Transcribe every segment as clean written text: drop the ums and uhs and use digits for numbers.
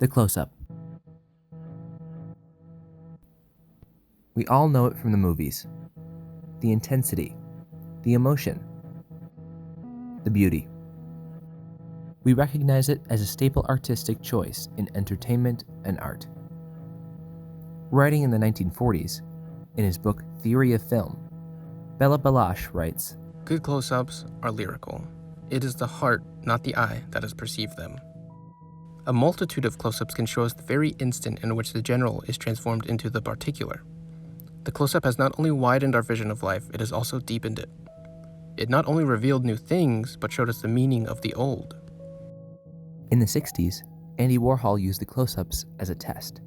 The close-up. We all know it from the movies. The intensity, the emotion, the beauty. We recognize it as a staple artistic choice in entertainment and art. Writing in the 1940s, in his book Theory of Film, Balázs writes, "Good close-ups are lyrical. It is the heart, not the eye, that has perceived them. A multitude of close-ups can show us the very instant in which the general is transformed into the particular. The close-up has not only widened our vision of life, it has also deepened it. It not only revealed new things, but showed us the meaning of the old." In the 60s, Andy Warhol used the close-ups as a test.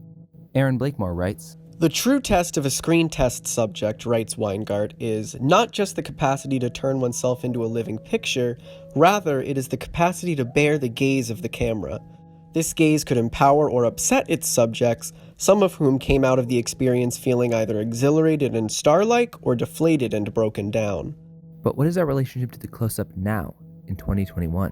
Erin Blakemore writes, "The true test of a screen test subject," writes Weingart, "is not just the capacity to turn oneself into a living picture, rather it is the capacity to bear the gaze of the camera. This gaze could empower or upset its subjects, some of whom came out of the experience feeling either exhilarated and star-like or deflated and broken down." But what is our relationship to the close-up now, in 2021?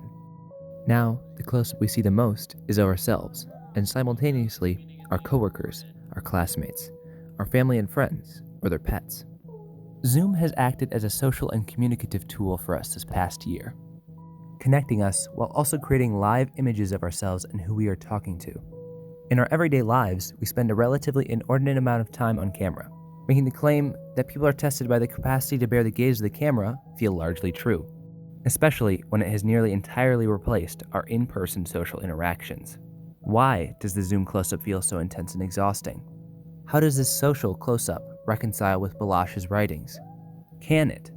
Now, the close-up we see the most is of ourselves, and simultaneously, our coworkers, our classmates, our family and friends, or their pets. Zoom has acted as a social and communicative tool for us this past year, connecting us while also creating live images of ourselves and who we are talking to. In our everyday lives, we spend a relatively inordinate amount of time on camera, making the claim that people are tested by the capacity to bear the gaze of the camera feel largely true, especially when it has nearly entirely replaced our in-person social interactions. Why does the Zoom close-up feel so intense and exhausting? How does this social close-up reconcile with Balázs's writings? Can it?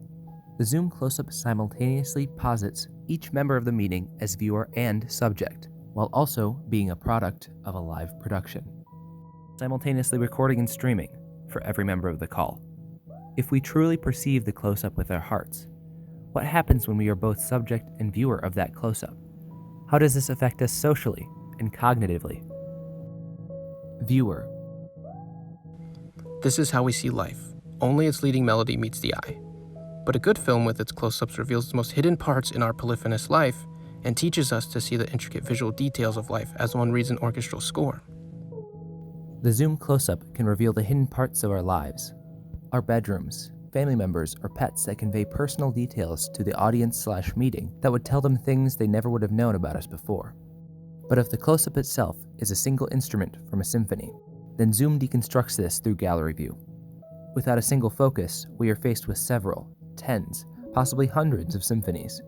The Zoom close-up simultaneously posits each member of the meeting as viewer and subject, while also being a product of a live production, simultaneously recording and streaming for every member of the call. If we truly perceive the close-up with our hearts, what happens when we are both subject and viewer of that close-up? How does this affect us socially and cognitively? Viewer. This is how we see life. Only its leading melody meets the eye. But a good film with its close-ups reveals the most hidden parts in our polyphonous life and teaches us to see the intricate visual details of life as one reads an orchestral score. The Zoom close-up can reveal the hidden parts of our lives, our bedrooms, family members, or pets that convey personal details to the audience/meeting that would tell them things they never would have known about us before. But if the close-up itself is a single instrument from a symphony, then Zoom deconstructs this through gallery view. Without a single focus, we are faced with several, tens, possibly hundreds of symphonies.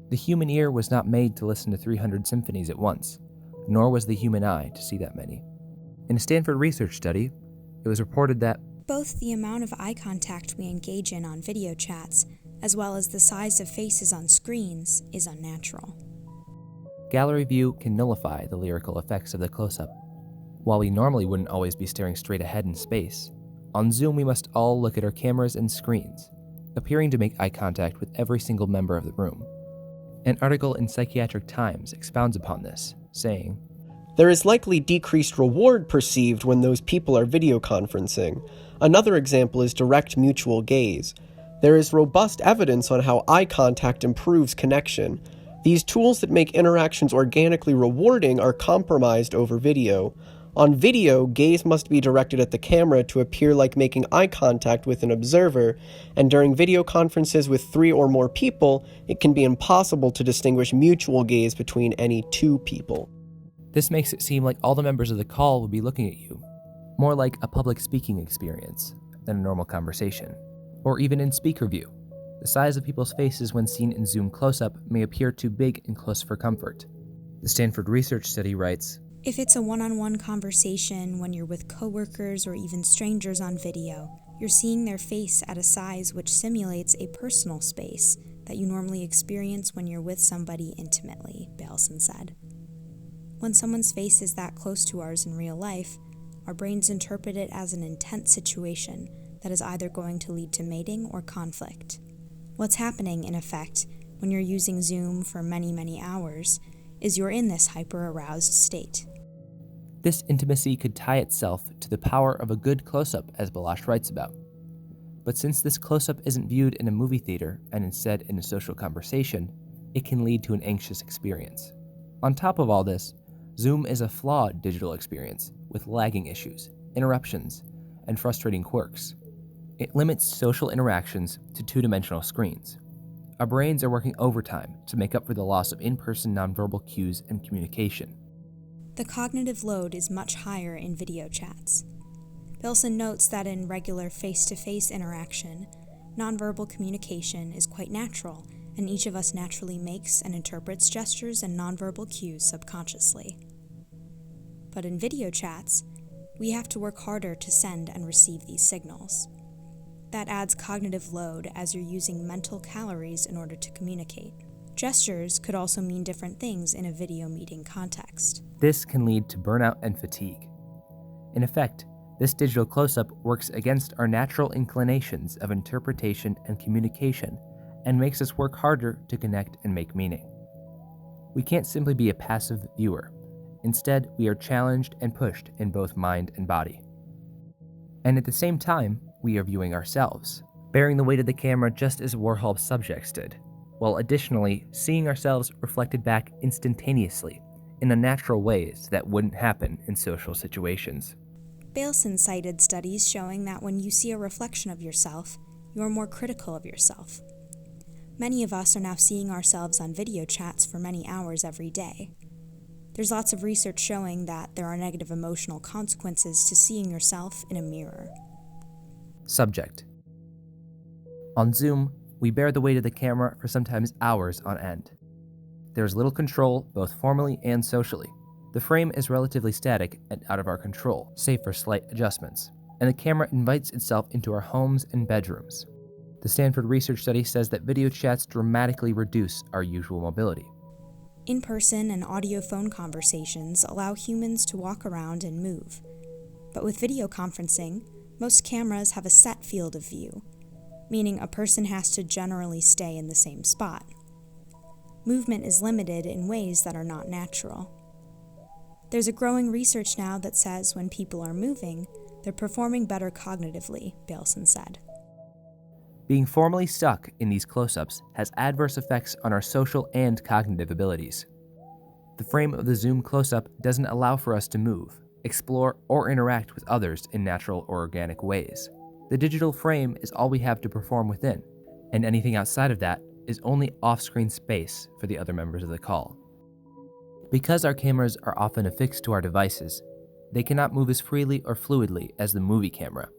The human ear was not made to listen to 300 symphonies at once, nor was the human eye to see that many. In a Stanford research study, it was reported that both the amount of eye contact we engage in on video chats, as well as the size of faces on screens, is unnatural. Gallery view can nullify the lyrical effects of the close-up. While we normally wouldn't always be staring straight ahead in space, on Zoom we must all look at our cameras and screens, appearing to make eye contact with every single member of the room. An article in Psychiatric Times expounds upon this, saying, "There is likely decreased reward perceived when those people are video conferencing. Another example is direct mutual gaze. There is robust evidence on how eye contact improves connection. These tools that make interactions organically rewarding are compromised over video. On video, gaze must be directed at the camera to appear like making eye contact with an observer, and during video conferences with 3 or more people, it can be impossible to distinguish mutual gaze between any 2 people." This makes it seem like all the members of the call would be looking at you, more like a public speaking experience than a normal conversation, or even in speaker view. The size of people's faces when seen in Zoom close-up may appear too big and close for comfort. The Stanford research study writes, If it's a one-on-one conversation when you're with coworkers or even strangers on video, you're seeing their face at a size which simulates a personal space that you normally experience when you're with somebody intimately, Bailenson said. When someone's face is that close to ours in real life, our brains interpret it as an intense situation that is either going to lead to mating or conflict. What's happening, in effect, when you're using Zoom for many, many hours, is you're in this hyper-aroused state. This intimacy could tie itself to the power of a good close-up, as Balázs writes about. But since this close-up isn't viewed in a movie theater and instead in a social conversation, it can lead to an anxious experience. On top of all this, Zoom is a flawed digital experience with lagging issues, interruptions, and frustrating quirks. It limits social interactions to two-dimensional screens. Our brains are working overtime to make up for the loss of in-person nonverbal cues and communication. The cognitive load is much higher in video chats. Bailenson notes that in regular face-to-face interaction, nonverbal communication is quite natural, and each of us naturally makes and interprets gestures and nonverbal cues subconsciously. But in video chats, we have to work harder to send and receive these signals. That adds cognitive load as you're using mental calories in order to communicate. Gestures could also mean different things in a video meeting context. This can lead to burnout and fatigue. In effect, this digital close-up works against our natural inclinations of interpretation and communication and makes us work harder to connect and make meaning. We can't simply be a passive viewer. Instead, we are challenged and pushed in both mind and body. And at the same time, we are viewing ourselves, bearing the weight of the camera just as Warhol's subjects did, while additionally seeing ourselves reflected back instantaneously in unnatural ways that wouldn't happen in social situations. Bailenson cited studies showing that when you see a reflection of yourself, you are more critical of yourself. Many of us are now seeing ourselves on video chats for many hours every day. There's lots of research showing that there are negative emotional consequences to seeing yourself in a mirror. Subject. On Zoom, we bear the weight of the camera for sometimes hours on end. There is little control, both formally and socially. The frame is relatively static and out of our control, save for slight adjustments, and the camera invites itself into our homes and bedrooms. The Stanford research study says that video chats dramatically reduce our usual mobility. In-person and audio phone conversations allow humans to walk around and move. But with video conferencing, most cameras have a set field of view, meaning a person has to generally stay in the same spot. Movement is limited in ways that are not natural. There's a growing research now that says when people are moving, they're performing better cognitively, Bailenson said. Being formally stuck in these close-ups has adverse effects on our social and cognitive abilities. The frame of the Zoom close-up doesn't allow for us to move, explore, or interact with others in natural or organic ways. The digital frame is all we have to perform within, and anything outside of that is only off-screen space for the other members of the call. Because our cameras are often affixed to our devices, they cannot move as freely or fluidly as the movie camera.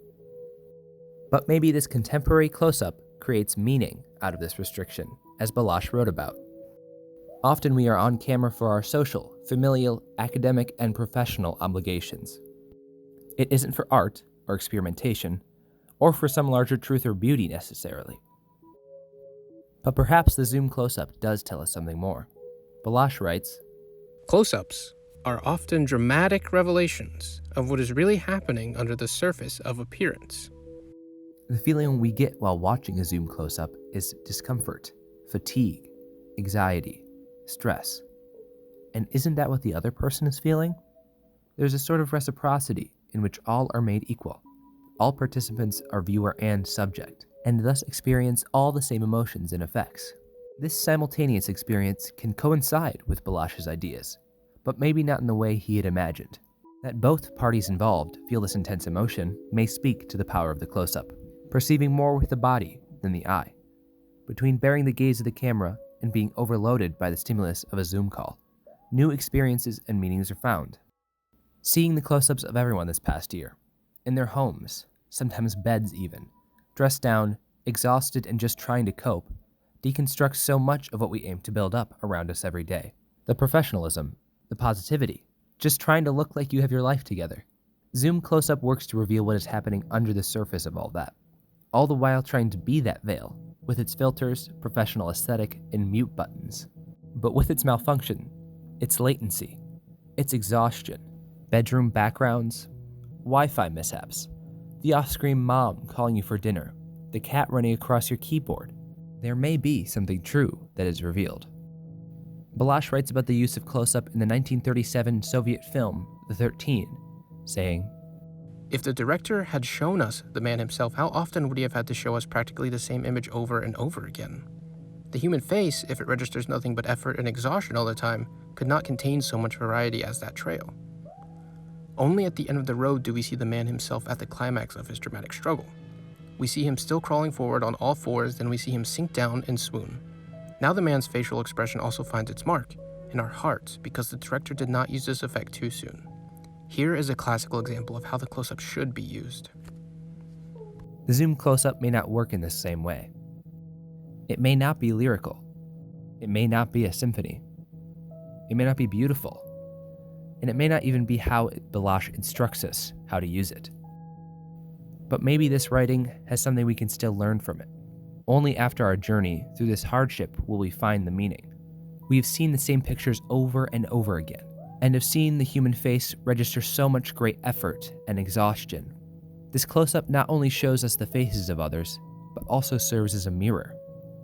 But maybe this contemporary close-up creates meaning out of this restriction, as Balázs wrote about. Often we are on camera for our social, familial, academic, and professional obligations. It isn't for art or experimentation, or for some larger truth or beauty necessarily. But perhaps the Zoom close-up does tell us something more. Balázs writes, Close-ups are often dramatic revelations of what is really happening under the surface of appearance. The feeling we get while watching a Zoom close-up is discomfort, fatigue, anxiety, stress. And isn't that what the other person is feeling? There's a sort of reciprocity in which all are made equal. All participants are viewer and subject, and thus experience all the same emotions and effects. This simultaneous experience can coincide with Balázs's ideas, but maybe not in the way he had imagined. That both parties involved feel this intense emotion may speak to the power of the close-up, perceiving more with the body than the eye. Between bearing the gaze of the camera and being overloaded by the stimulus of a Zoom call, new experiences and meanings are found. Seeing the close-ups of everyone this past year, in their homes, sometimes beds even, dressed down, exhausted and just trying to cope, deconstructs so much of what we aim to build up around us every day. The professionalism, the positivity, just trying to look like you have your life together. Zoom close-up works to reveal what is happening under the surface of all that, all the while trying to be that veil, with its filters, professional aesthetic, and mute buttons. But with its malfunction, its latency, its exhaustion, bedroom backgrounds, Wi-Fi mishaps, the off-screen mom calling you for dinner, the cat running across your keyboard, there may be something true that is revealed. Balázs writes about the use of close-up in the 1937 Soviet film, The 13, saying, If the director had shown us the man himself, how often would he have had to show us practically the same image over and over again? The human face, if it registers nothing but effort and exhaustion all the time, could not contain so much variety as that trail. Only at the end of the road do we see the man himself at the climax of his dramatic struggle. We see him still crawling forward on all fours, then we see him sink down and swoon. Now the man's facial expression also finds its mark, in our hearts, because the director did not use this effect too soon. Here is a classical example of how the close-up should be used. The zoom close-up may not work in the same way. It may not be lyrical. It may not be a symphony. It may not be beautiful. And it may not even be how Balázs instructs us how to use it. But maybe this writing has something we can still learn from it. Only after our journey through this hardship will we find the meaning. We have seen the same pictures over and over again, and have seen the human face register so much great effort and exhaustion. This close-up not only shows us the faces of others, but also serves as a mirror.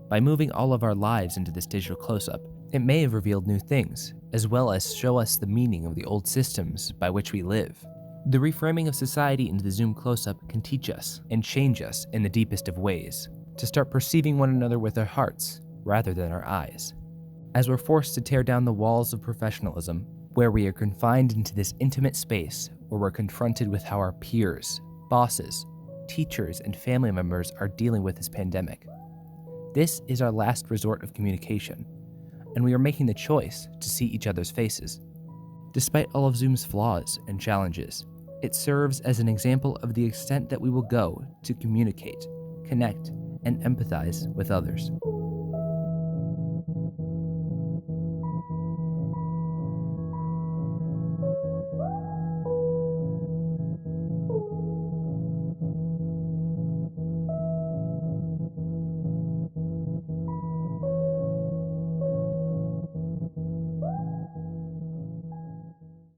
By moving all of our lives into this digital close-up, it may have revealed new things, as well as show us the meaning of the old systems by which we live. The reframing of society into the zoom close-up can teach us and change us in the deepest of ways, to start perceiving one another with our hearts rather than our eyes. As we're forced to tear down the walls of professionalism, where we are confined into this intimate space where we're confronted with how our peers, bosses, teachers, and family members are dealing with this pandemic. This is our last resort of communication, and we are making the choice to see each other's faces. Despite all of Zoom's flaws and challenges, it serves as an example of the extent that we will go to communicate, connect, and empathize with others.